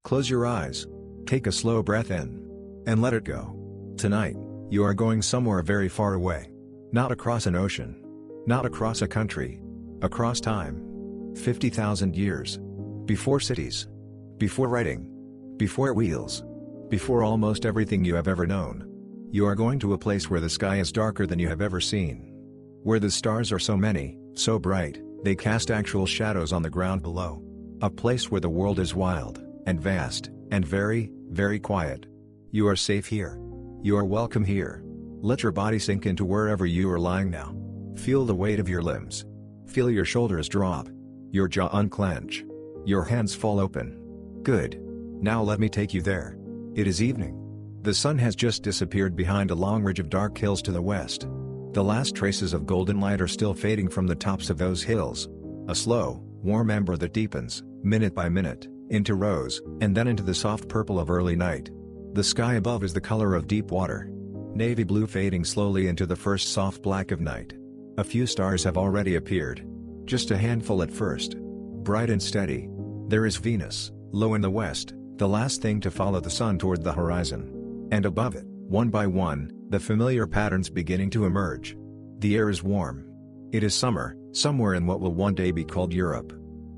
Close your eyes. Take a slow breath in. And let it go. Tonight, you are going somewhere very far away. Not across an ocean. Not across a country. Across time. 50,000 years. Before cities. Before writing. Before wheels. Before almost everything you have ever known. You are going to a place where the sky is darker than you have ever seen. Where the stars are so many, so bright, they cast actual shadows on the ground below. A place where the world is wild, and vast, and very, very quiet. You are safe here. You are welcome here. Let your body sink into wherever you are lying now. Feel the weight of your limbs. Feel your shoulders drop. Your jaw unclench. Your hands fall open. Good. Now let me take you there. It is evening. The sun has just disappeared behind a long ridge of dark hills to the west. The last traces of golden light are still fading from the tops of those hills. A slow, warm ember that deepens, minute by minute, into rose, and then into the soft purple of early night. The sky above is the color of deep water. Navy blue fading slowly into the first soft black of night. A few stars have already appeared. Just a handful at first. Bright and steady. There is Venus, low in the west, the last thing to follow the sun toward the horizon. And above it, one by one, the familiar patterns beginning to emerge. The air is warm. It is summer, somewhere in what will one day be called Europe.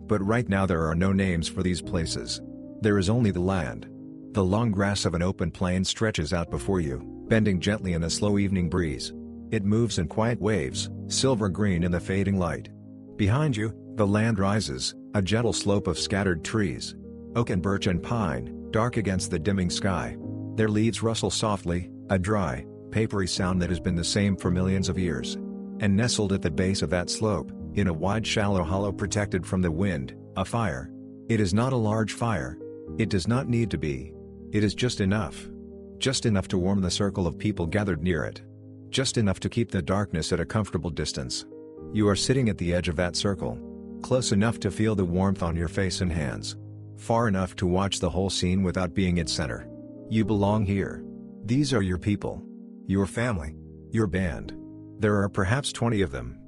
But right now there are no names for these places. There is only the land. The long grass of an open plain stretches out before you, bending gently in a slow evening breeze. It moves in quiet waves, silver green in the fading light. Behind you, the land rises, a gentle slope of scattered trees. Oak and birch and pine, dark against the dimming sky. Their leaves rustle softly, a dry, papery sound that has been the same for millions of years. And nestled at the base of that slope, in a wide shallow hollow protected from the wind, a fire. It is not a large fire. It does not need to be. It is just enough. Just enough to warm the circle of people gathered near it. Just enough to keep the darkness at a comfortable distance. You are sitting at the edge of that circle. Close enough to feel the warmth on your face and hands. Far enough to watch the whole scene without being its center. You belong here. These are your people. Your family. Your band. There are perhaps 20 of them.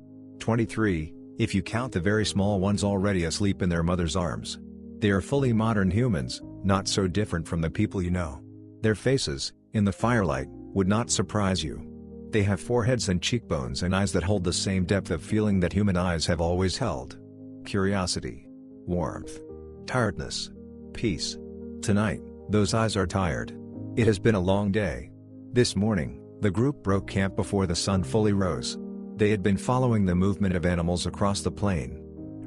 23, if you count the very small ones already asleep in their mother's arms. They are fully modern humans, not so different from the people you know. Their faces, in the firelight, would not surprise you. They have foreheads and cheekbones and eyes that hold the same depth of feeling that human eyes have always held. Curiosity. Warmth. Tiredness. Peace. Tonight, those eyes are tired. It has been a long day. This morning, the group broke camp before the sun fully rose. They had been following the movement of animals across the plain.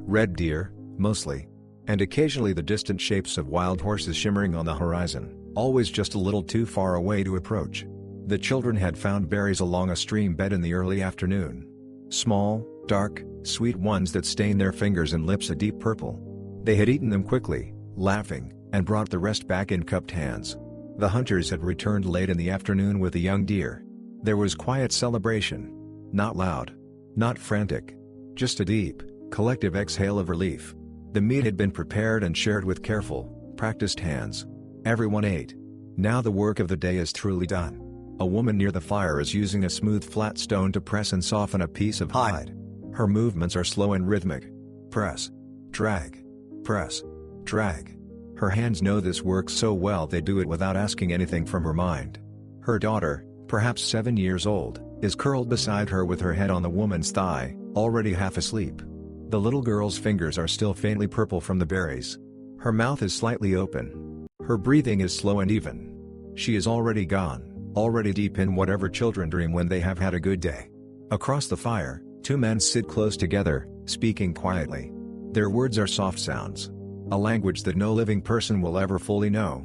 Red deer, mostly. And occasionally the distant shapes of wild horses shimmering on the horizon, always just a little too far away to approach. The children had found berries along a stream bed in the early afternoon. Small, dark, sweet ones that stained their fingers and lips a deep purple. They had eaten them quickly, laughing, and brought the rest back in cupped hands. The hunters had returned late in the afternoon with the young deer. There was quiet celebration. Not loud. Not frantic. Just a deep, collective exhale of relief. The meat had been prepared and shared with careful, practiced hands. Everyone ate. Now the work of the day is truly done. A woman near the fire is using a smooth flat stone to press and soften a piece of hide. Her movements are slow and rhythmic. Press. Drag. Press. Drag. Her hands know this work so well they do it without asking anything from her mind. Her daughter, perhaps 7 years old, is curled beside her with her head on the woman's thigh, already half asleep. The little girl's fingers are still faintly purple from the berries. Her mouth is slightly open. Her breathing is slow and even. She is already gone, already deep in whatever children dream when they have had a good day. Across the fire, two men sit close together, speaking quietly. Their words are soft sounds. A language that no living person will ever fully know.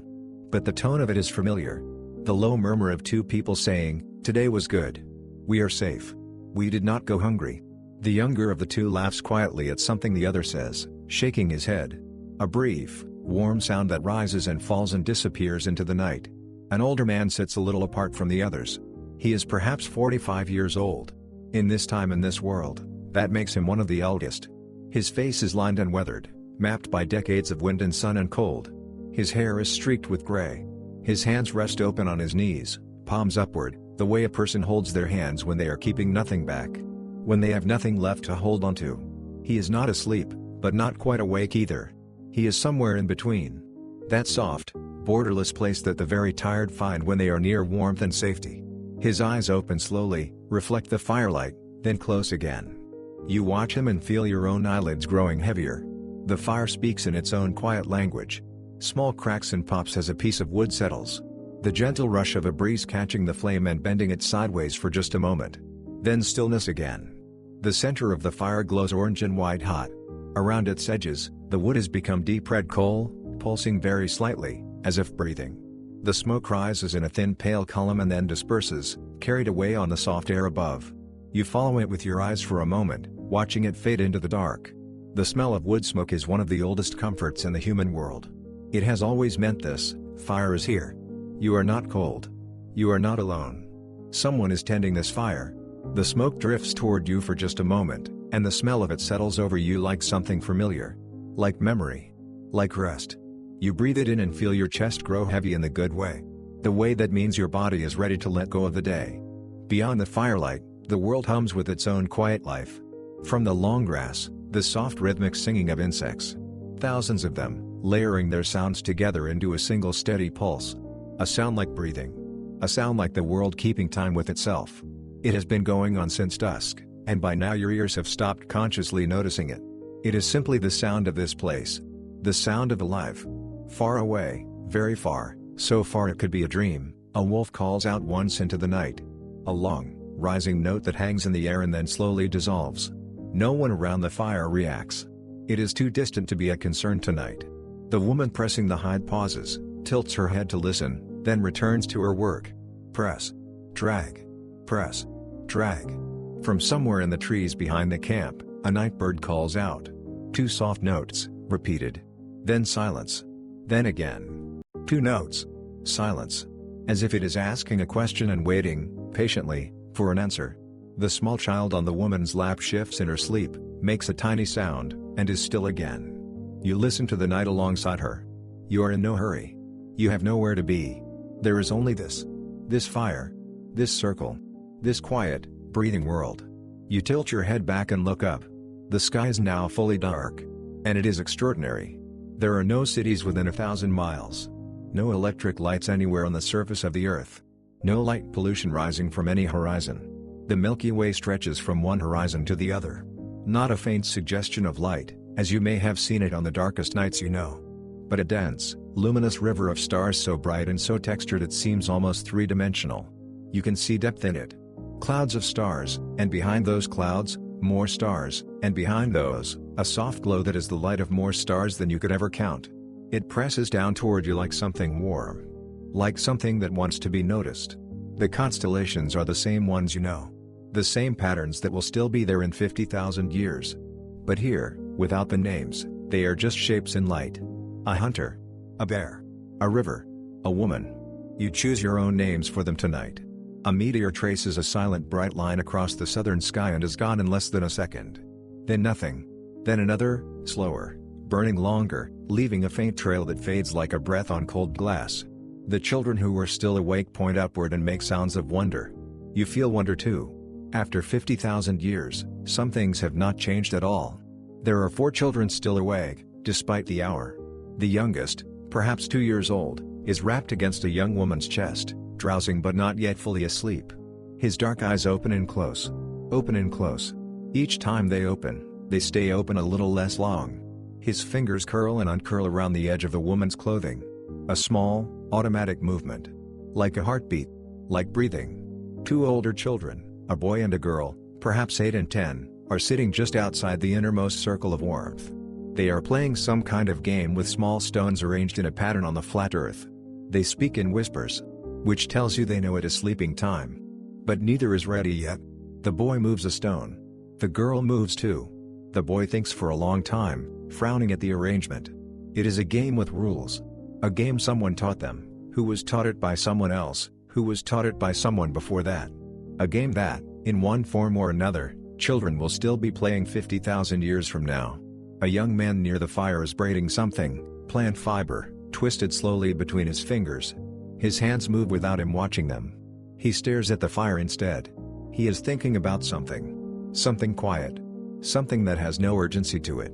But the tone of it is familiar. The low murmur of two people saying, "Today was good. We are safe. We did not go hungry." The younger of the two laughs quietly at something the other says, shaking his head. A brief, warm sound that rises and falls and disappears into the night. An older man sits a little apart from the others. He is perhaps 45 years old. In this time in this world, that makes him one of the eldest. His face is lined and weathered, mapped by decades of wind and sun and cold. His hair is streaked with gray. His hands rest open on his knees, palms upward, the way a person holds their hands when they are keeping nothing back. When they have nothing left to hold onto. He is not asleep, but not quite awake either. He is somewhere in between. That soft, borderless place that the very tired find when they are near warmth and safety. His eyes open slowly, reflect the firelight, then close again. You watch him and feel your own eyelids growing heavier. The fire speaks in its own quiet language. Small cracks and pops as a piece of wood settles. The gentle rush of a breeze catching the flame and bending it sideways for just a moment. Then stillness again. The center of the fire glows orange and white hot. Around its edges, the wood has become deep red coal, pulsing very slightly, as if breathing. The smoke rises in a thin pale column and then disperses, carried away on the soft air above. You follow it with your eyes for a moment, watching it fade into the dark. The smell of wood smoke is one of the oldest comforts in the human world. It has always meant this: fire is here. You are not cold. You are not alone. Someone is tending this fire. The smoke drifts toward you for just a moment, and the smell of it settles over you like something familiar. Like memory. Like rest. You breathe it in and feel your chest grow heavy in the good way. The way that means your body is ready to let go of the day. Beyond the firelight, the world hums with its own quiet life. From the long grass, the soft rhythmic singing of insects. Thousands of them, layering their sounds together into a single steady pulse. A sound like breathing. A sound like the world keeping time with itself. It has been going on since dusk, and by now your ears have stopped consciously noticing it. It is simply the sound of this place. The sound of alive. Far away, very far, so far it could be a dream, a wolf calls out once into the night. A long, rising note that hangs in the air and then slowly dissolves. No one around the fire reacts. It is too distant to be a concern tonight. The woman pressing the hide pauses, tilts her head to listen, then returns to her work. Press. Drag. Press. Drag. From somewhere in the trees behind the camp, a night bird calls out. 2 soft notes, repeated. Then silence. Then again. 2 notes. Silence. As if it is asking a question and waiting, patiently, for an answer. The small child on the woman's lap shifts in her sleep, makes a tiny sound, and is still again. You listen to the night alongside her. You are in no hurry. You have nowhere to be. There is only this. This fire. This circle. This quiet, breathing world. You tilt your head back and look up. The sky is now fully dark. And it is extraordinary. There are no cities within 1,000 miles. No electric lights anywhere on the surface of the earth. No light pollution rising from any horizon. The Milky Way stretches from one horizon to the other. Not a faint suggestion of light, as you may have seen it on the darkest nights you know. But a dense, luminous river of stars so bright and so textured it seems almost three-dimensional. You can see depth in it. Clouds of stars, and behind those clouds, more stars, and behind those, a soft glow that is the light of more stars than you could ever count. It presses down toward you like something warm. Like something that wants to be noticed. The constellations are the same ones you know. The same patterns that will still be there in 50,000 years. But here, without the names, they are just shapes in light. A hunter. A bear. A river. A woman. You choose your own names for them tonight. A meteor traces a silent bright line across the southern sky and is gone in less than a second. Then nothing. Then another, slower, burning longer, leaving a faint trail that fades like a breath on cold glass. The children who are still awake point upward and make sounds of wonder. You feel wonder too. After 50,000 years, some things have not changed at all. There are 4 children still awake, despite the hour. The youngest, perhaps 2 years old, is wrapped against a young woman's chest, drowsing but not yet fully asleep. His dark eyes open and close. Open and close. Each time they open, they stay open a little less long. His fingers curl and uncurl around the edge of the woman's clothing. A small, automatic movement. Like a heartbeat. Like breathing. 2 older children, a boy and a girl, perhaps 8 and 10, are sitting just outside the innermost circle of warmth. They are playing some kind of game with small stones arranged in a pattern on the flat earth. They speak in whispers. Which tells you they know it is sleeping time. But neither is ready yet. The boy moves a stone. The girl moves too. The boy thinks for a long time, frowning at the arrangement. It is a game with rules. A game someone taught them, who was taught it by someone else, who was taught it by someone before that. A game that, in one form or another, children will still be playing 50,000 years from now. A young man near the fire is braiding something, plant fiber, twisted slowly between his fingers. His hands move without him watching them. He stares at the fire instead. He is thinking about something. Something quiet. Something that has no urgency to it.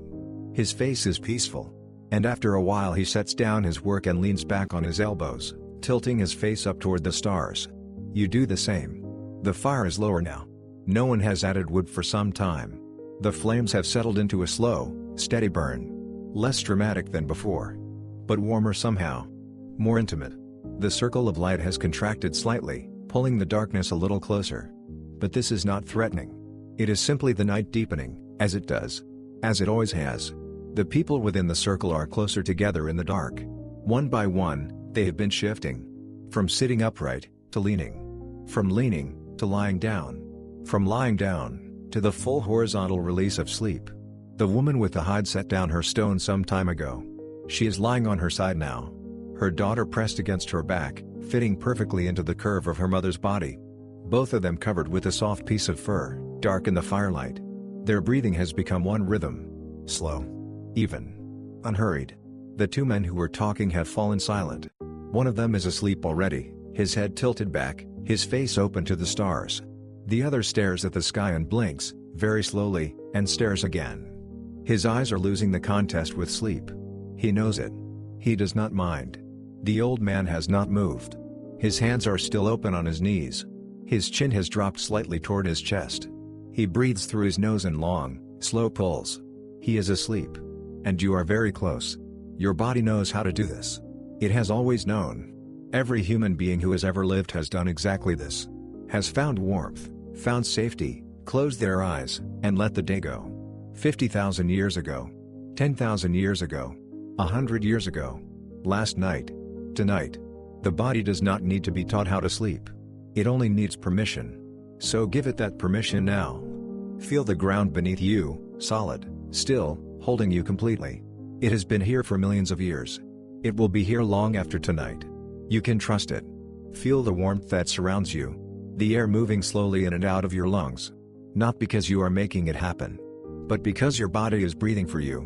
His face is peaceful. And after a while he sets down his work and leans back on his elbows, tilting his face up toward the stars. You do the same. The fire is lower now. No one has added wood for some time. The flames have settled into a slow, steady burn. Less dramatic than before. But warmer somehow. More intimate. The circle of light has contracted slightly, pulling the darkness a little closer. But this is not threatening. It is simply the night deepening, as it does. As it always has. The people within the circle are closer together in the dark. One by one, they have been shifting. From sitting upright, to leaning. From leaning, to lying down. From lying down, to the full horizontal release of sleep. The woman with the hide set down her stone some time ago. She is lying on her side now. Her daughter pressed against her back, fitting perfectly into the curve of her mother's body. Both of them covered with a soft piece of fur, dark in the firelight. Their breathing has become one rhythm. Slow. Even. Unhurried. The two men who were talking have fallen silent. One of them is asleep already, his head tilted back, his face open to the stars. The other stares at the sky and blinks, very slowly, and stares again. His eyes are losing the contest with sleep. He knows it. He does not mind. The old man has not moved. His hands are still open on his knees. His chin has dropped slightly toward his chest. He breathes through his nose in long, slow pulls. He is asleep. And you are very close. Your body knows how to do this. It has always known. Every human being who has ever lived has done exactly this. Has found warmth, found safety, closed their eyes, and let the day go. 50,000 years ago. 10,000 years ago. 100 years ago. Last night. Tonight. The body does not need to be taught how to sleep. It only needs permission. So give it that permission now. Feel the ground beneath you, solid, still, holding you completely. It has been here for millions of years. It will be here long after tonight. You can trust it. Feel the warmth that surrounds you. The air moving slowly in and out of your lungs. Not because you are making it happen. But because your body is breathing for you.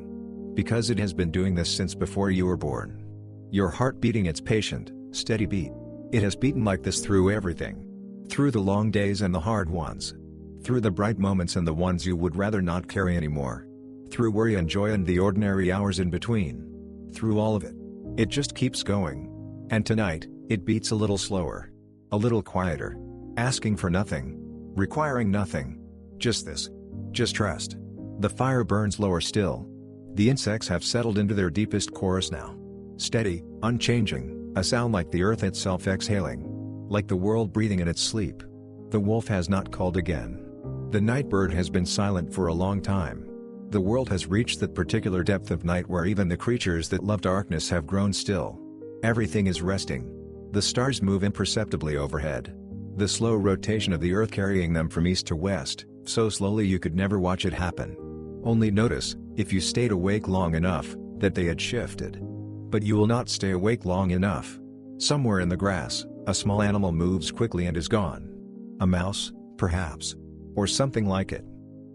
Because it has been doing this since before you were born. Your heart beating its patient, steady beat. It has beaten like this through everything. Through the long days and the hard ones. Through the bright moments and the ones you would rather not carry anymore. Through worry and joy and the ordinary hours in between. Through all of it. It just keeps going. And tonight, it beats a little slower. A little quieter. Asking for nothing. Requiring nothing. Just this. Just trust. The fire burns lower still. The insects have settled into their deepest chorus now. Steady, unchanging, a sound like the earth itself exhaling. Like the world breathing in its sleep. The wolf has not called again. The night bird has been silent for a long time. The world has reached that particular depth of night where even the creatures that love darkness have grown still. Everything is resting. The stars move imperceptibly overhead. The slow rotation of the earth carrying them from east to west, so slowly you could never watch it happen. Only notice, if you stayed awake long enough, that they had shifted. But you will not stay awake long enough. Somewhere in the grass, a small animal moves quickly and is gone. A mouse, perhaps. Or something like it.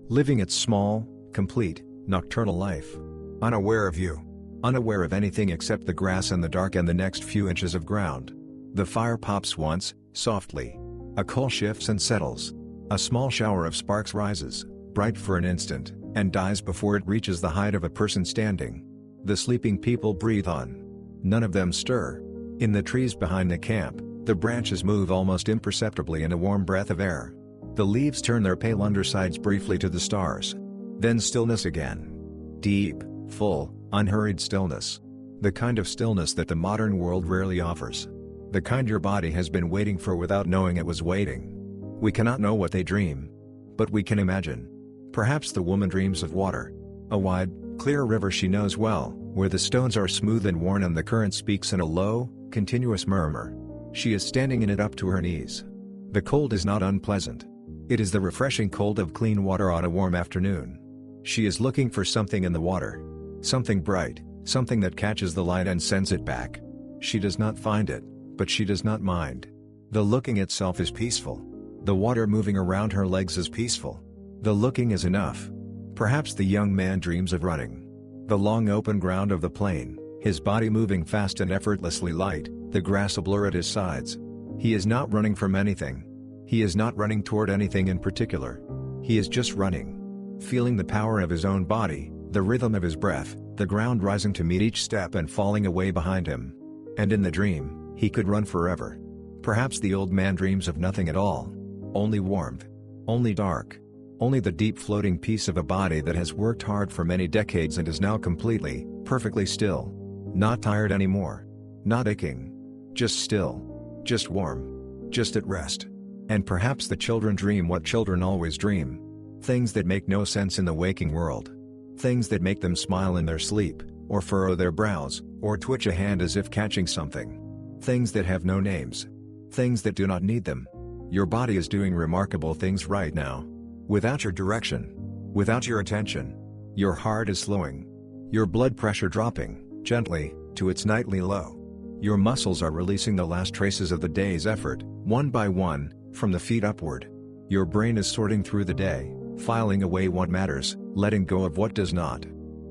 Living its small, complete, nocturnal life. Unaware of you. Unaware of anything except the grass and the dark and the next few inches of ground. The fire pops once, softly. A coal shifts and settles. A small shower of sparks rises, bright for an instant, and dies before it reaches the height of a person standing. The sleeping people breathe on. None of them stir. In the trees behind the camp, the branches move almost imperceptibly in a warm breath of air. The leaves turn their pale undersides briefly to the stars. Then stillness again. Deep, full, unhurried stillness. The kind of stillness that the modern world rarely offers. The kind your body has been waiting for without knowing it was waiting. We cannot know what they dream. But we can imagine. Perhaps the woman dreams of water. A wide, clear river she knows well, where the stones are smooth and worn and the current speaks in a low, continuous murmur. She is standing in it up to her knees. The cold is not unpleasant. It is the refreshing cold of clean water on a warm afternoon. She is looking for something in the water. Something bright, something that catches the light and sends it back. She does not find it, but she does not mind. The looking itself is peaceful. The water moving around her legs is peaceful. The looking is enough. Perhaps the young man dreams of running. The long open ground of the plain, his body moving fast and effortlessly light, the grass a blur at his sides. He is not running from anything. He is not running toward anything in particular. He is just running. Feeling the power of his own body, the The rhythm of his breath, the ground rising to meet each step and falling away behind him. And in the dream, he could run forever. Perhaps the old man dreams of nothing at all. Only warmth. Only dark. Only the deep floating peace of a body that has worked hard for many decades and is now completely, perfectly still. Not tired anymore. Not aching. Just still. Just warm. Just at rest. And perhaps the children dream what children always dream. Things that make no sense in the waking world. Things that make them smile in their sleep, or furrow their brows, or twitch a hand as if catching something. Things that have no names. Things that do not need them. Your body is doing remarkable things right now. Without your direction. Without your attention. Your heart is slowing. Your blood pressure dropping, gently, to its nightly low. Your muscles are releasing the last traces of the day's effort, one by one, from the feet upward. Your brain is sorting through the day, filing away what matters, letting go of what does not.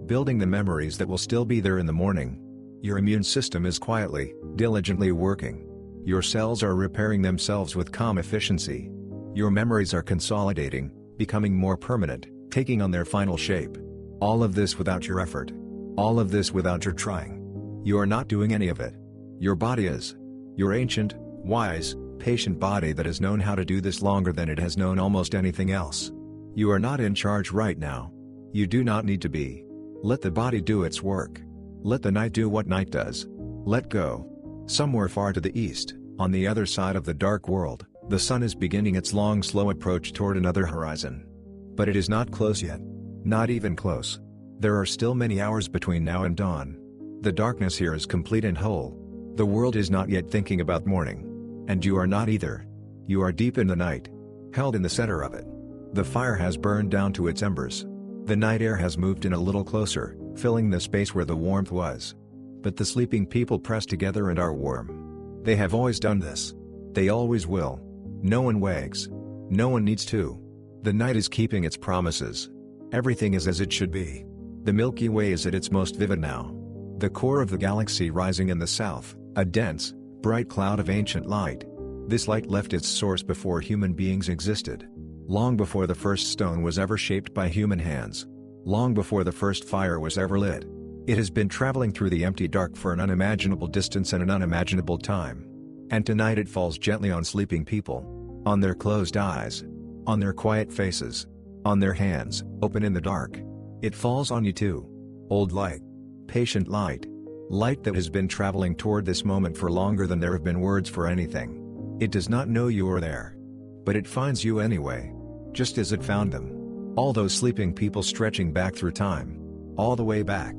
Building the memories that will still be there in the morning. Your immune system is quietly, diligently working. Your cells are repairing themselves with calm efficiency. Your memories are consolidating, becoming more permanent, taking on their final shape. All of this without your effort. All of this without your trying. You are not doing any of it. Your body is. Your ancient, wise, patient body that has known how to do this longer than it has known almost anything else. You are not in charge right now. You do not need to be. Let the body do its work. Let the night do what night does. Let go. Somewhere far to the east, on the other side of the dark world, the sun is beginning its long slow approach toward another horizon. But it is not close yet. Not even close. There are still many hours between now and dawn. The darkness here is complete and whole. The world is not yet thinking about morning. And you are not either. You are deep in the night. Held in the center of it. The fire has burned down to its embers. The night air has moved in a little closer, filling the space where the warmth was. But the sleeping people press together and are warm. They have always done this. They always will. No one wakes. No one needs to. The night is keeping its promises. Everything is as it should be. The Milky Way is at its most vivid now. The core of the galaxy rising in the south, a dense, bright cloud of ancient light. This light left its source before human beings existed. Long before the first stone was ever shaped by human hands. Long before the first fire was ever lit. It has been traveling through the empty dark for an unimaginable distance and an unimaginable time. And tonight it falls gently on sleeping people. On their closed eyes. On their quiet faces. On their hands, open in the dark. It falls on you too. Old light. Patient light. Light that has been traveling toward this moment for longer than there have been words for anything. It does not know you are there. But it finds you anyway. Just as it found them. All those sleeping people stretching back through time. All the way back.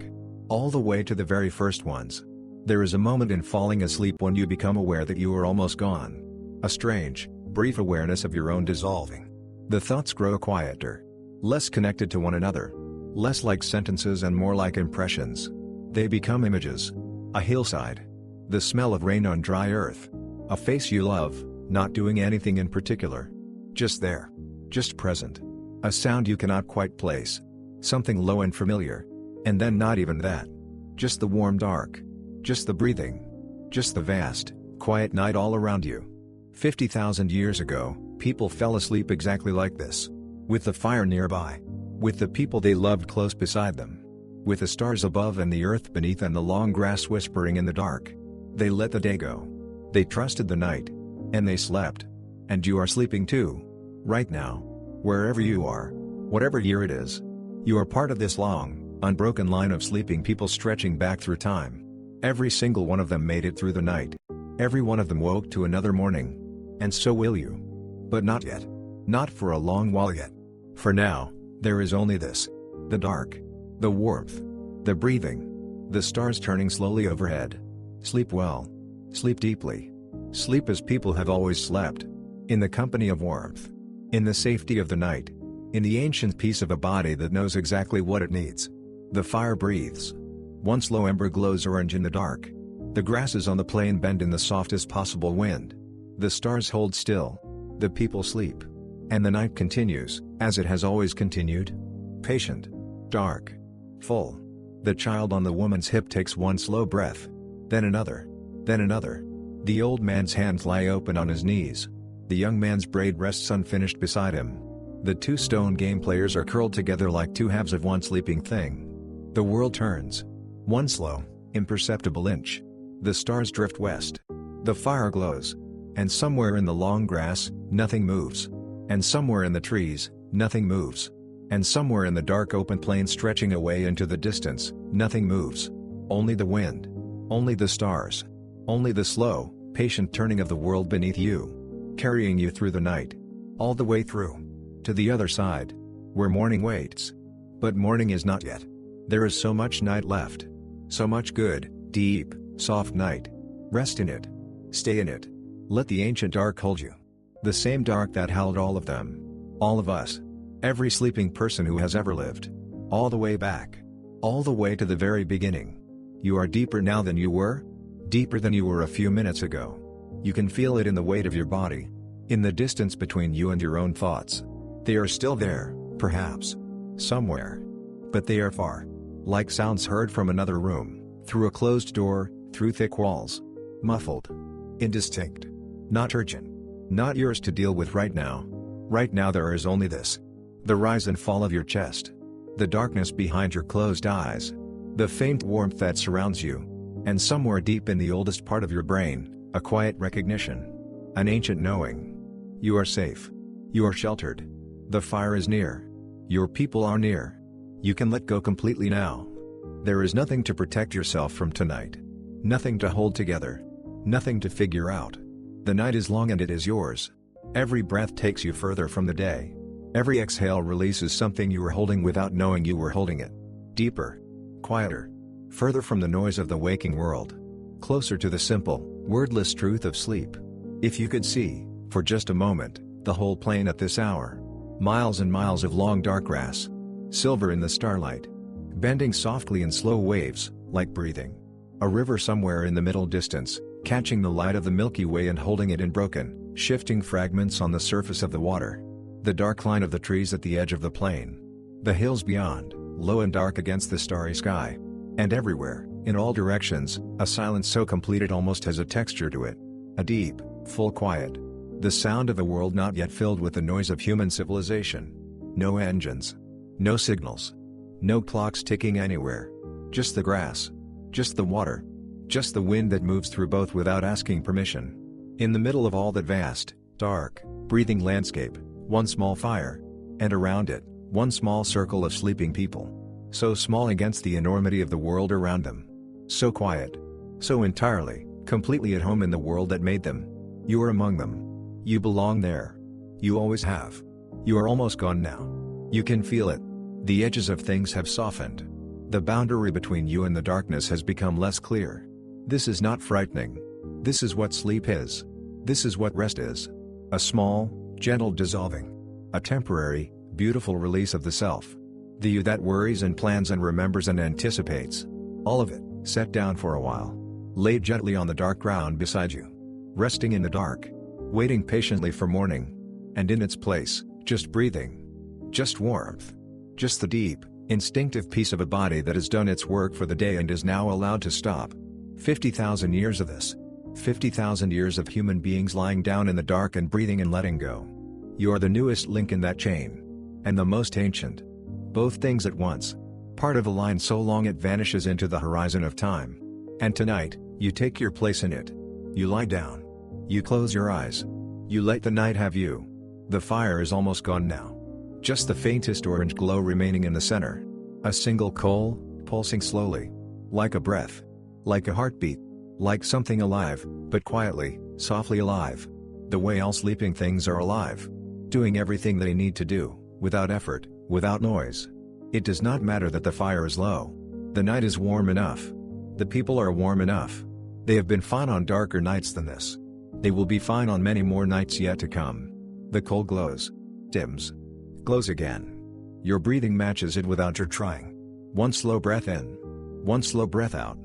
All the way to the very first ones. There is a moment in falling asleep when you become aware that you are almost gone. A strange, brief awareness of your own dissolving. The thoughts grow quieter. Less connected to one another. Less like sentences and more like impressions. They become images. A hillside. The smell of rain on dry earth. A face you love, not doing anything in particular. Just there. Just present. A sound you cannot quite place. Something low and familiar. And then not even that. Just the warm dark. Just the breathing. Just the vast, quiet night all around you. 50,000 years ago, people fell asleep exactly like this. With the fire nearby. With the people they loved close beside them. With the stars above and the earth beneath and the long grass whispering in the dark. They let the day go. They trusted the night. And they slept. And you are sleeping too. Right now. Wherever you are. Whatever year it is. You are part of this long, unbroken line of sleeping people stretching back through time. Every single one of them made it through the night. Every one of them woke to another morning. And so will you. But not yet. Not for a long while yet. For now, there is only this. The dark. The warmth. The breathing. The stars turning slowly overhead. Sleep well. Sleep deeply. Sleep as people have always slept. In the company of warmth. In the safety of the night. In the ancient peace of a body that knows exactly what it needs. The fire breathes. One slow ember glows orange in the dark. The grasses on the plain bend in the softest possible wind. The stars hold still. The people sleep. And the night continues, as it has always continued. Patient. Dark. Full. The child on the woman's hip takes one slow breath. Then another. Then another. The old man's hands lie open on his knees. The young man's braid rests unfinished beside him. The two stone game players are curled together like two halves of one sleeping thing. The world turns. One slow, imperceptible inch. The stars drift west. The fire glows. And somewhere in the long grass, nothing moves. And somewhere in the trees, nothing moves. And somewhere in the dark open plain stretching away into the distance, nothing moves. Only the wind. Only the stars. Only the slow, patient turning of the world beneath you. Carrying you through the night. All the way through. To the other side. Where morning waits. But morning is not yet. There is so much night left. So much good, deep, soft night. Rest in it. Stay in it. Let the ancient dark hold you. The same dark that held all of them. All of us. Every sleeping person who has ever lived. All the way back. All the way to the very beginning. You are deeper now than you were. Deeper than you were a few minutes ago. You can feel it in the weight of your body. In the distance between you and your own thoughts. They are still there, perhaps. Somewhere. But they are far. Like sounds heard from another room, through a closed door, through thick walls. Muffled. Indistinct. Not urgent. Not yours to deal with right now. Right now there is only this. The rise and fall of your chest. The darkness behind your closed eyes. The faint warmth that surrounds you. And somewhere deep in the oldest part of your brain, a quiet recognition. An ancient knowing. You are safe. You are sheltered. The fire is near. Your people are near. You can let go completely now. There is nothing to protect yourself from tonight. Nothing to hold together. Nothing to figure out. The night is long and it is yours. Every breath takes you further from the day. Every exhale releases something you were holding without knowing you were holding it. Deeper. Quieter. Further from the noise of the waking world. Closer to the simple, wordless truth of sleep. If you could see, for just a moment, the whole plain at this hour. Miles and miles of long dark grass. Silver in the starlight. Bending softly in slow waves, like breathing. A river somewhere in the middle distance, catching the light of the Milky Way and holding it in broken, shifting fragments on the surface of the water. The dark line of the trees at the edge of the plain. The hills beyond, low and dark against the starry sky. And everywhere, in all directions, a silence so complete it almost has a texture to it. A deep, full quiet. The sound of a world not yet filled with the noise of human civilization. No engines. No signals. No clocks ticking anywhere. Just the grass. Just the water. Just the wind that moves through both without asking permission. In the middle of all that vast, dark, breathing landscape, one small fire. And around it, one small circle of sleeping people. So small against the enormity of the world around them. So quiet. So entirely, completely at home in the world that made them. You are among them. You belong there. You always have. You are almost gone now. You can feel it. The edges of things have softened. The boundary between you and the darkness has become less clear. This is not frightening. This is what sleep is. This is what rest is. A small, gentle dissolving. A temporary, beautiful release of the self. The you that worries and plans and remembers and anticipates. All of it, set down for a while. Laid gently on the dark ground beside you. Resting in the dark. Waiting patiently for morning. And in its place, just breathing. Just warmth. Just the deep, instinctive peace of a body that has done its work for the day and is now allowed to stop. 50,000 years of this. 50,000 years of human beings lying down in the dark and breathing and letting go. You are the newest link in that chain. And the most ancient. Both things at once. Part of a line so long it vanishes into the horizon of time. And tonight, you take your place in it. You lie down. You close your eyes. You let the night have you. The fire is almost gone now. Just the faintest orange glow remaining in the center. A single coal, pulsing slowly. Like a breath. Like a heartbeat. Like something alive, but quietly, softly alive. The way all sleeping things are alive. Doing everything they need to do, without effort, without noise. It does not matter that the fire is low. The night is warm enough. The people are warm enough. They have been fine on darker nights than this. They will be fine on many more nights yet to come. The coal glows. Dims. Glows again. Your breathing matches it without your trying. One slow breath in. One slow breath out.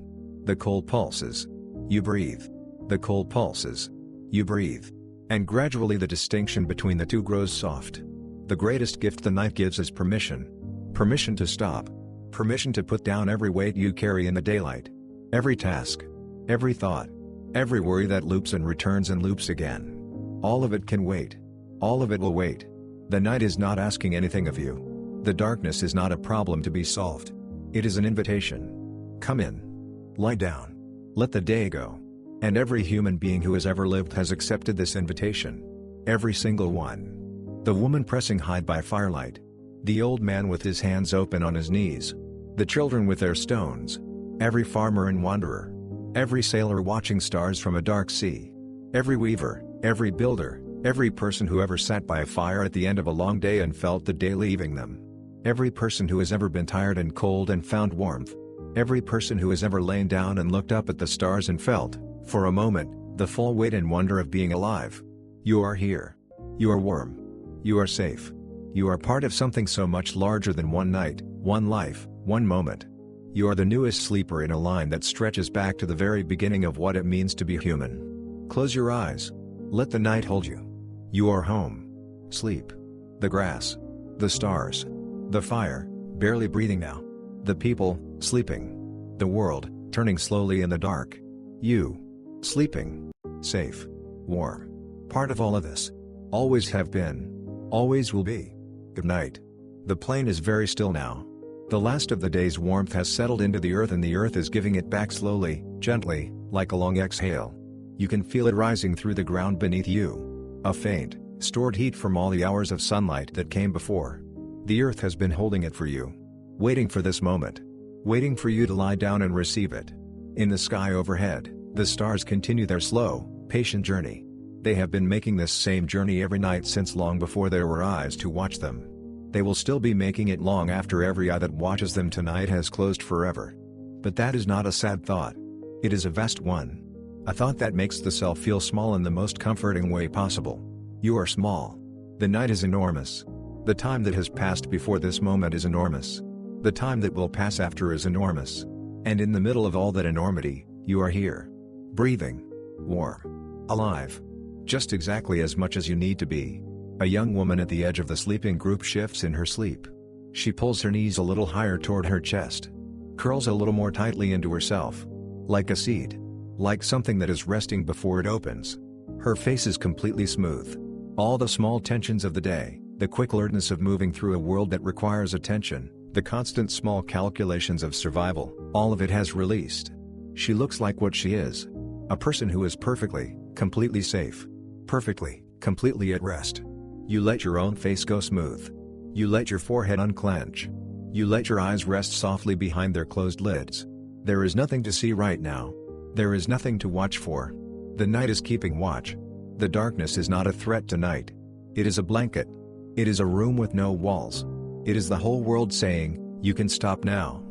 The coal pulses. You breathe. The coal pulses. You breathe. And gradually the distinction between the two grows soft. The greatest gift the night gives is permission. Permission to stop. Permission to put down every weight you carry in the daylight. Every task. Every thought. Every worry that loops and returns and loops again. All of it can wait. All of it will wait. The night is not asking anything of you. The darkness is not a problem to be solved. It is an invitation. Come in. Lie down. Let the day go. And every human being who has ever lived has accepted this invitation. Every single one. The woman pressing hide by firelight. The old man with his hands open on his knees. The children with their stones. Every farmer and wanderer. Every sailor watching stars from a dark sea. Every weaver, every builder, every person who ever sat by a fire at the end of a long day and felt the day leaving them. Every person who has ever been tired and cold and found warmth. Every person who has ever lain down and looked up at the stars and felt, for a moment, the full weight and wonder of being alive. You are here. You are warm. You are safe. You are part of something so much larger than one night, one life, one moment. You are the newest sleeper in a line that stretches back to the very beginning of what it means to be human. Close your eyes. Let the night hold you. You are home. Sleep. The grass. The stars. The fire, barely breathing now. The people, sleeping. The world, turning slowly in the dark. You. Sleeping. Safe. Warm. Part of all of this. Always have been. Always will be. Good night. The plane is very still now. The last of the day's warmth has settled into the earth and the earth is giving it back slowly, gently, like a long exhale. You can feel it rising through the ground beneath you. A faint, stored heat from all the hours of sunlight that came before. The earth has been holding it for you. Waiting for this moment. Waiting for you to lie down and receive it. In the sky overhead, the stars continue their slow, patient journey. They have been making this same journey every night since long before there were eyes to watch them. They will still be making it long after every eye that watches them tonight has closed forever. But that is not a sad thought. It is a vast one. A thought that makes the self feel small in the most comforting way possible. You are small. The night is enormous. The time that has passed before this moment is enormous. The time that will pass after is enormous. And in the middle of all that enormity, you are here. Breathing. Warm. Alive. Just exactly as much as you need to be. A young woman at the edge of the sleeping group shifts in her sleep. She pulls her knees a little higher toward her chest. Curls a little more tightly into herself. Like a seed. Like something that is resting before it opens. Her face is completely smooth. All the small tensions of the day, the quick alertness of moving through a world that requires attention, the constant small calculations of survival, all of it has released. She looks like what she is. A person who is perfectly, completely safe. Perfectly, completely at rest. You let your own face go smooth. You let your forehead unclench. You let your eyes rest softly behind their closed lids. There is nothing to see right now. There is nothing to watch for. The night is keeping watch. The darkness is not a threat tonight. It is a blanket. It is a room with no walls. It is the whole world saying, you can stop now.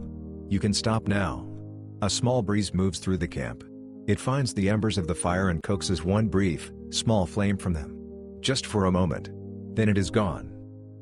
You can stop now. A small breeze moves through the camp. It finds the embers of the fire and coaxes one brief, small flame from them. Just for a moment. Then it is gone.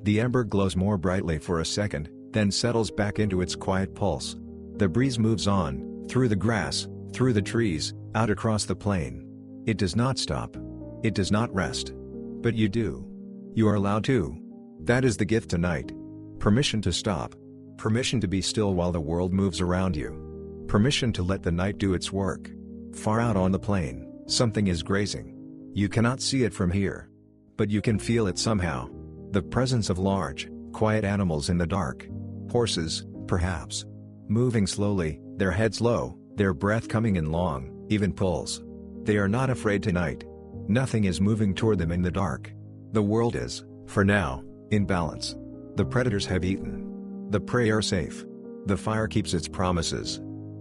The ember glows more brightly for a second, then settles back into its quiet pulse. The breeze moves on, through the grass, through the trees, out across the plain. It does not stop. It does not rest. But you do. You are allowed to. That is the gift tonight. Permission to stop. Permission to be still while the world moves around you. Permission to let the night do its work. Far out on the plain, something is grazing. You cannot see it from here. But you can feel it somehow. The presence of large, quiet animals in the dark. Horses, perhaps. Moving slowly, their heads low, their breath coming in long, even pulls. They are not afraid tonight. Nothing is moving toward them in the dark. The world is, for now, in balance. The predators have eaten. The prey are safe. The fire keeps its promises.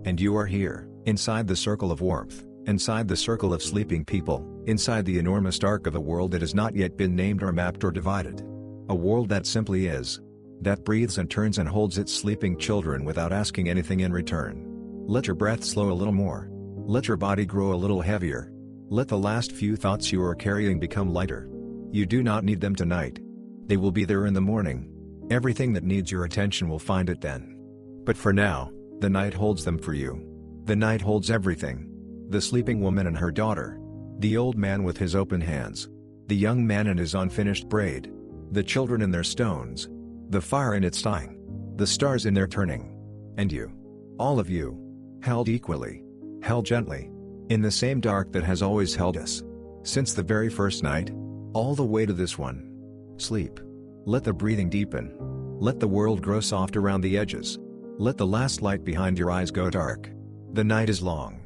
And you are here, inside the circle of warmth, inside the circle of sleeping people, inside the enormous dark of a world that has not yet been named or mapped or divided. A world that simply is. That breathes and turns and holds its sleeping children without asking anything in return. Let your breath slow a little more. Let your body grow a little heavier. Let the last few thoughts you are carrying become lighter. You do not need them tonight. They will be there in the morning. Everything that needs your attention will find it then. But for now, the night holds them for you. The night holds everything. The sleeping woman and her daughter. The old man with his open hands. The young man and his unfinished braid. The children and their stones. The fire in its dying. The stars in their turning. And you. All of you. Held equally. Held gently. In the same dark that has always held us. Since the very first night. All the way to this one. Sleep. Let the breathing deepen. Let the world grow soft around the edges. Let the last light behind your eyes go dark. The night is long.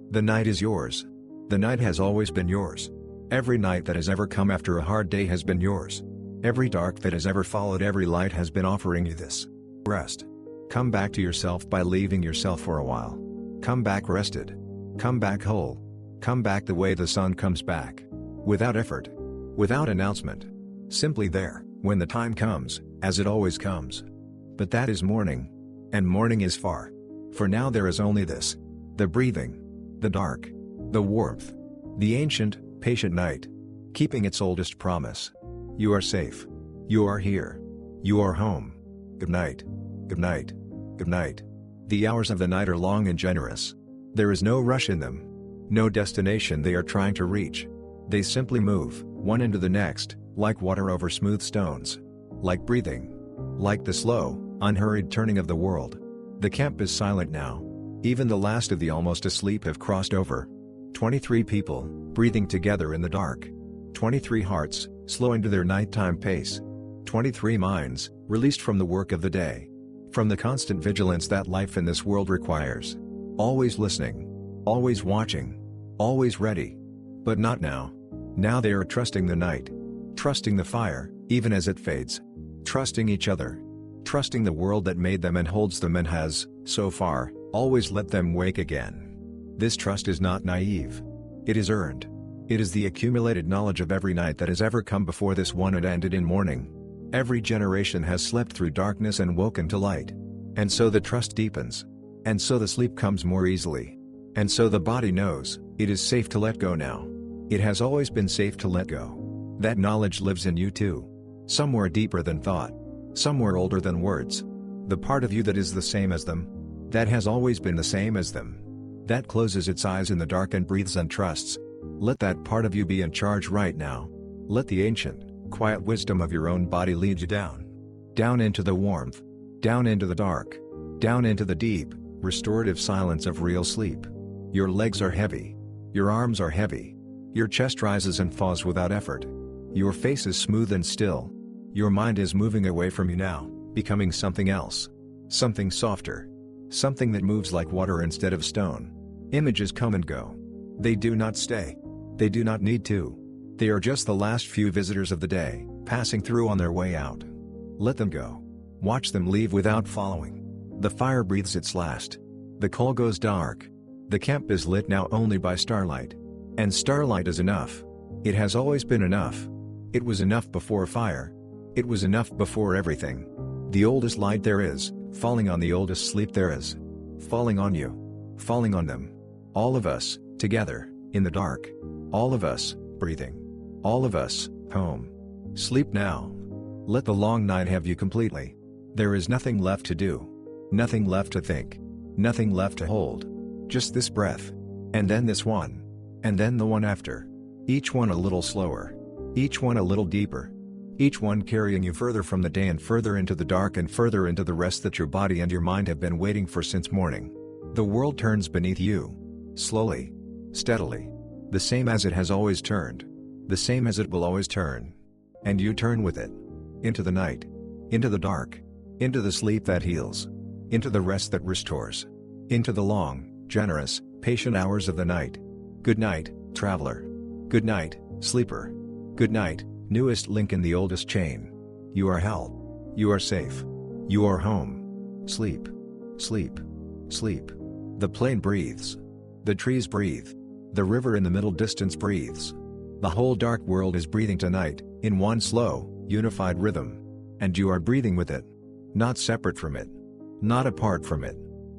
The night is yours. The night has always been yours. Every night that has ever come after a hard day has been yours. Every dark that has ever followed every light has been offering you this rest. Come back to yourself by leaving yourself for a while. Come back rested. Come back whole. Come back the way the sun comes back. Without effort. Without announcement. Simply there, when the time comes, as it always comes. But that is morning. And morning is far. For now there is only this. The breathing. The dark. The warmth. The ancient, patient night. Keeping its oldest promise. You are safe. You are here. You are home. Good night. Good night. Good night. The hours of the night are long and generous. There is no rush in them. No destination they are trying to reach. They simply move, one into the next, like water over smooth stones. Like breathing. Like the slow, unhurried turning of the world. The camp is silent now. Even the last of the almost asleep have crossed over. 23 people, breathing together in the dark. 23 hearts, slowing to their nighttime pace. 23 minds, released from the work of the day. From the constant vigilance that life in this world requires. Always listening. Always watching. Always ready. But not now. Now they are trusting the night. Trusting the fire, even as it fades. Trusting each other. Trusting the world that made them and holds them and has, so far, always let them wake again. This trust is not naive. It is earned. It is the accumulated knowledge of every night that has ever come before this one and ended in morning. Every generation has slept through darkness and woken to light. And so the trust deepens. And so the sleep comes more easily. And so the body knows, it is safe to let go now. It has always been safe to let go. That knowledge lives in you too. Somewhere deeper than thought. Somewhere older than words. The part of you that is the same as them. That has always been the same as them. That closes its eyes in the dark and breathes and trusts. Let that part of you be in charge right now. Let the ancient, quiet wisdom of your own body lead you down. Down into the warmth. Down into the dark. Down into the deep, restorative silence of real sleep. Your legs are heavy. Your arms are heavy. Your chest rises and falls without effort. Your face is smooth and still. Your mind is moving away from you now, becoming something else. Something softer. Something that moves like water instead of stone. Images come and go. They do not stay. They do not need to. They are just the last few visitors of the day, passing through on their way out. Let them go. Watch them leave without following. The fire breathes its last. The coal goes dark. The camp is lit now only by starlight. And starlight is enough. It has always been enough. It was enough before fire. It was enough before everything. The oldest light there is, falling on the oldest sleep there is. Falling on you. Falling on them. All of us, together, in the dark. All of us, breathing. All of us, home. Sleep now. Let the long night have you completely. There is nothing left to do. Nothing left to think. Nothing left to hold. Just this breath. And then this one. And then the one after. Each one a little slower. Each one a little deeper. Each one carrying you further from the day and further into the dark and further into the rest that your body and your mind have been waiting for since morning. The world turns beneath you. Slowly. Steadily. The same as it has always turned. The same as it will always turn. And you turn with it. Into the night. Into the dark. Into the sleep that heals. Into the rest that restores. Into the long, generous, patient hours of the night. Good night, traveler. Good night, sleeper. Good night, newest link in the oldest chain. You are held. You are safe. You are home. Sleep. Sleep. Sleep. The plain breathes. The trees breathe. The river in the middle distance breathes. The whole dark world is breathing tonight, in one slow, unified rhythm. And you are breathing with it. Not separate from it. Not apart from it.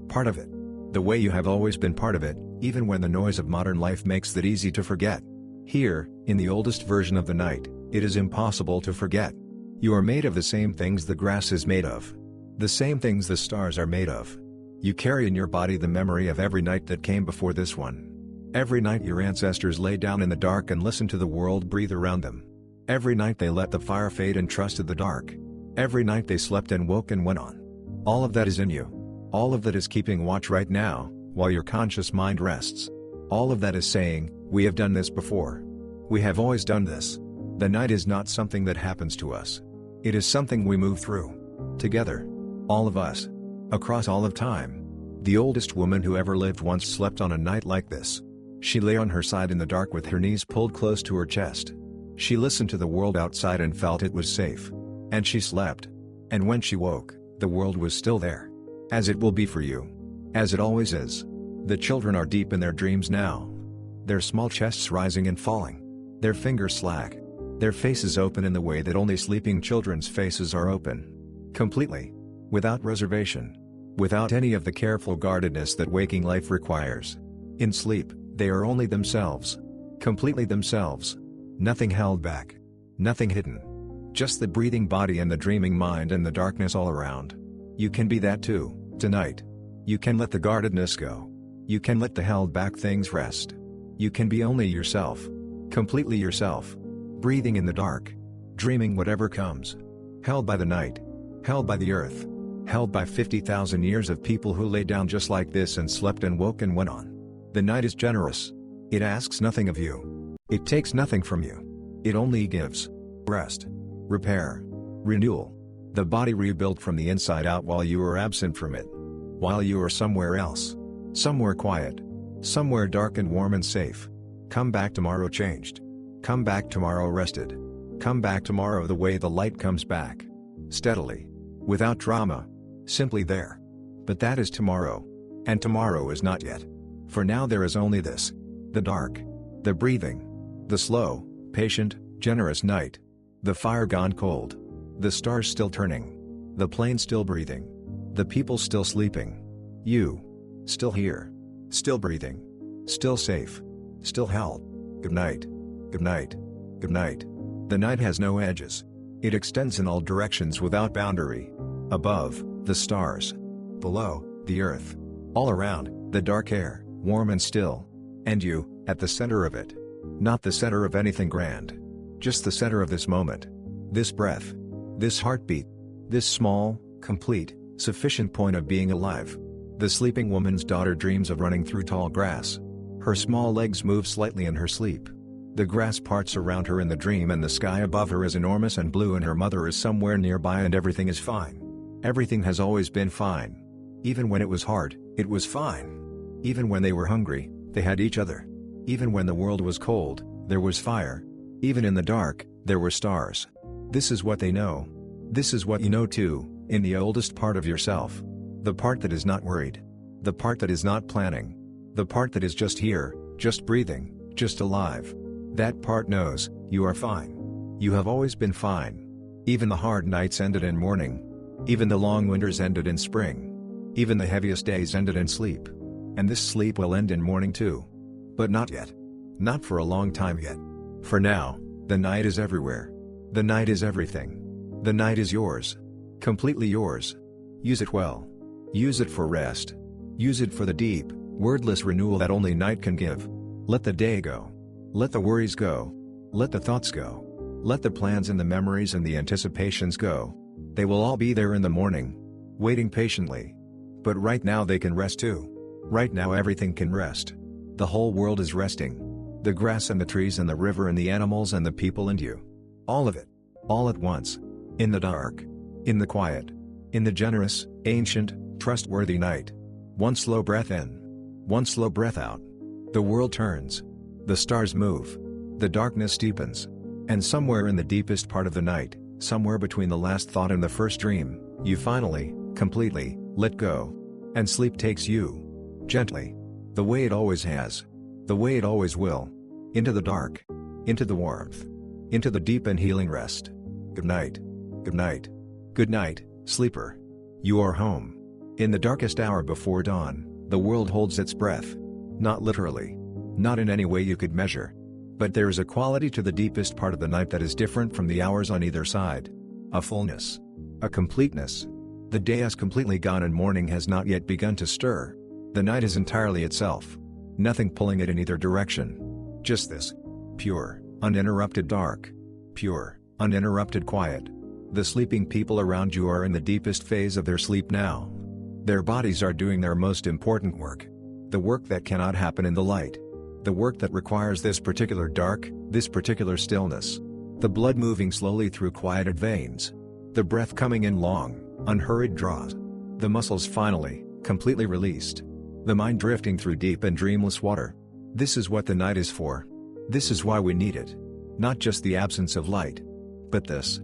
Part of it. The way you have always been part of it, even when the noise of modern life makes it easy to forget. Here, in the oldest version of the night, it is impossible to forget. You are made of the same things the grass is made of. The same things the stars are made of. You carry in your body the memory of every night that came before this one. Every night your ancestors lay down in the dark and listened to the world breathe around them. Every night they let the fire fade and trusted the dark. Every night they slept and woke and went on. All of that is in you. All of that is keeping watch right now, while your conscious mind rests. All of that is saying, we have done this before. We have always done this. The night is not something that happens to us. It is something we move through. Together. All of us. Across all of time. The oldest woman who ever lived once slept on a night like this. She lay on her side in the dark with her knees pulled close to her chest. She listened to the world outside and felt it was safe. And she slept. And when she woke, the world was still there. As it will be for you. As it always is. The children are deep in their dreams now. Their small chests rising and falling. Their fingers slack. Their faces open in the way that only sleeping children's faces are open. Completely. Without reservation. Without any of the careful guardedness that waking life requires. In sleep, they are only themselves. Completely themselves. Nothing held back. Nothing hidden. Just the breathing body and the dreaming mind and the darkness all around. You can be that too, tonight. You can let the guardedness go. You can let the held back things rest. You can be only yourself. Completely yourself. Breathing in the dark. Dreaming whatever comes. Held by the night. Held by the earth. Held by 50,000 years of people who lay down just like this and slept and woke and went on. The night is generous. It asks nothing of you. It takes nothing from you. It only gives. Rest. Repair. Renewal. The body rebuilt from the inside out while you are absent from it. While you are somewhere else. Somewhere quiet. Somewhere dark and warm and safe. Come back tomorrow changed. Come back tomorrow rested. Come back tomorrow the way the light comes back. Steadily. Without drama. Simply there. But that is tomorrow. And tomorrow is not yet. For now there is only this. The dark. The breathing. The slow, patient, generous night. The fire gone cold. The stars still turning. The plane still breathing. The people still sleeping. You. Still here. Still breathing. Still safe. Still held. Good night. Good night. Good night. The night has no edges. It extends in all directions without boundary. Above, the stars. Below, the earth. All around, the dark air, warm and still. And you, at the center of it. Not the center of anything grand. Just the center of this moment. This breath. This heartbeat. This small, complete, sufficient point of being alive. The sleeping woman's daughter dreams of running through tall grass. Her small legs move slightly in her sleep. The grass parts around her in the dream and the sky above her is enormous and blue and her mother is somewhere nearby and everything is fine. Everything has always been fine. Even when it was hard, it was fine. Even when they were hungry, they had each other. Even when the world was cold, there was fire. Even in the dark, there were stars. This is what they know. This is what you know too, in the oldest part of yourself. The part that is not worried. The part that is not planning. The part that is just here, just breathing, just alive. That part knows, you are fine. You have always been fine. Even the hard nights ended in morning. Even the long winters ended in spring. Even the heaviest days ended in sleep. And this sleep will end in morning too. But not yet. Not for a long time yet. For now, the night is everywhere. The night is everything. The night is yours. Completely yours. Use it well. Use it for rest. Use it for the deep, wordless renewal that only night can give. Let the day go. Let the worries go. Let the thoughts go. Let the plans and the memories and the anticipations go. They will all be there in the morning. Waiting patiently. But right now they can rest too. Right now everything can rest. The whole world is resting. The grass and the trees and the river and the animals and the people and you. All of it. All at once. In the dark. In the quiet. In the generous, ancient, trustworthy night. One slow breath in. One slow breath out. The world turns. The stars move. The darkness deepens. And somewhere in the deepest part of the night, somewhere between the last thought and the first dream, you finally, completely, let go. And sleep takes you. Gently. The way it always has. The way it always will. Into the dark. Into the warmth. Into the deep and healing rest. Good night. Good night. Good night, sleeper. You are home. In the darkest hour before dawn, the world holds its breath. Not literally. Not in any way you could measure. But there is a quality to the deepest part of the night that is different from the hours on either side. A fullness. A completeness. The day has completely gone and morning has not yet begun to stir. The night is entirely itself. Nothing pulling it in either direction. Just this. Pure, uninterrupted dark. Pure, uninterrupted quiet. The sleeping people around you are in the deepest phase of their sleep now. Their bodies are doing their most important work. The work that cannot happen in the light. The work that requires this particular dark, this particular stillness. The blood moving slowly through quieted veins. The breath coming in long, unhurried draws. The muscles finally, completely released. The mind drifting through deep and dreamless water. This is what the night is for. This is why we need it. Not just the absence of light. But this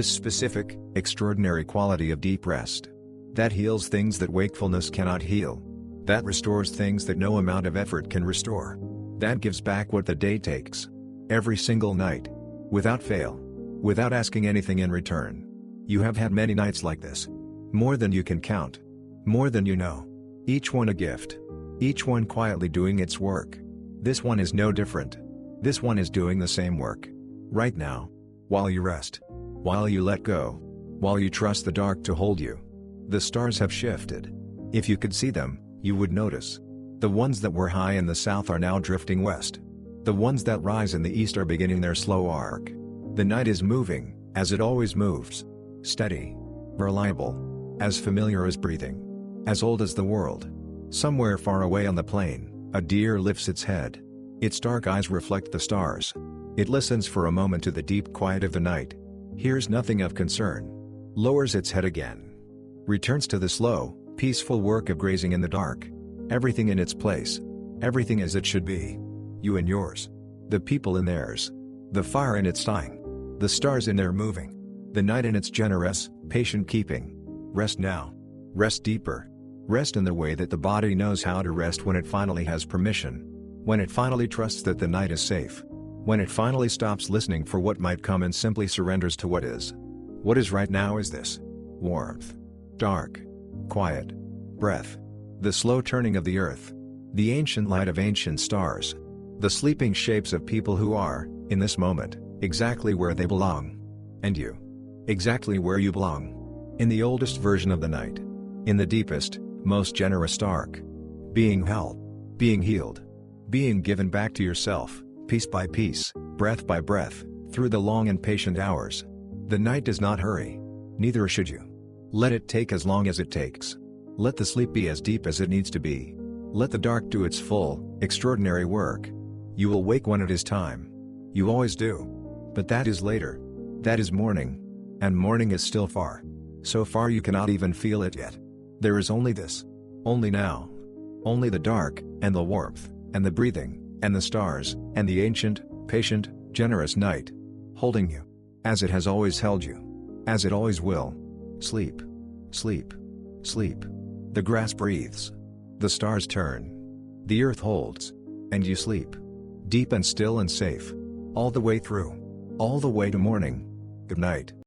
specific, extraordinary quality of deep rest. That heals things that wakefulness cannot heal. That restores things that no amount of effort can restore. That gives back what the day takes. Every single night. Without fail. Without asking anything in return. You have had many nights like this. More than you can count. More than you know. Each one a gift. Each one quietly doing its work. This one is no different. This one is doing the same work. Right now. While you rest. While you let go. While you trust the dark to hold you. The stars have shifted. If you could see them, you would notice. The ones that were high in the south are now drifting west. The ones that rise in the east are beginning their slow arc. The night is moving, as it always moves. Steady. Reliable. As familiar as breathing. As old as the world. Somewhere far away on the plain, a deer lifts its head. Its dark eyes reflect the stars. It listens for a moment to the deep quiet of the night. Hears nothing of concern. Lowers its head again. Returns to the slow, peaceful work of grazing in the dark. Everything in its place. Everything as it should be. You and yours. The people in theirs. The fire in its dying. The stars in their moving. The night in its generous, patient keeping. Rest now. Rest deeper. Rest in the way that the body knows how to rest when it finally has permission. When it finally trusts that the night is safe. When it finally stops listening for what might come and simply surrenders to what is. What is right now is this. Warmth. Dark. Quiet. Breath. The slow turning of the earth. The ancient light of ancient stars. The sleeping shapes of people who are, in this moment, exactly where they belong. And you. Exactly where you belong. In the oldest version of the night. In the deepest, most generous dark. Being held. Being healed. Being given back to yourself, piece by piece, breath by breath, through the long and patient hours. The night does not hurry. Neither should you. Let it take as long as it takes. Let the sleep be as deep as it needs to be. Let the dark do its full, extraordinary work. You will wake when it is time. You always do. But that is later. That is morning. And morning is still far. So far you cannot even feel it yet. There is only this. Only now. Only the dark, and the warmth, and the breathing, and the stars, and the ancient, patient, generous night. Holding you. As it has always held you. As it always will. Sleep. Sleep. Sleep. The grass breathes. The stars turn. The earth holds. And you sleep. Deep and still and safe. All the way through. All the way to morning. Good night.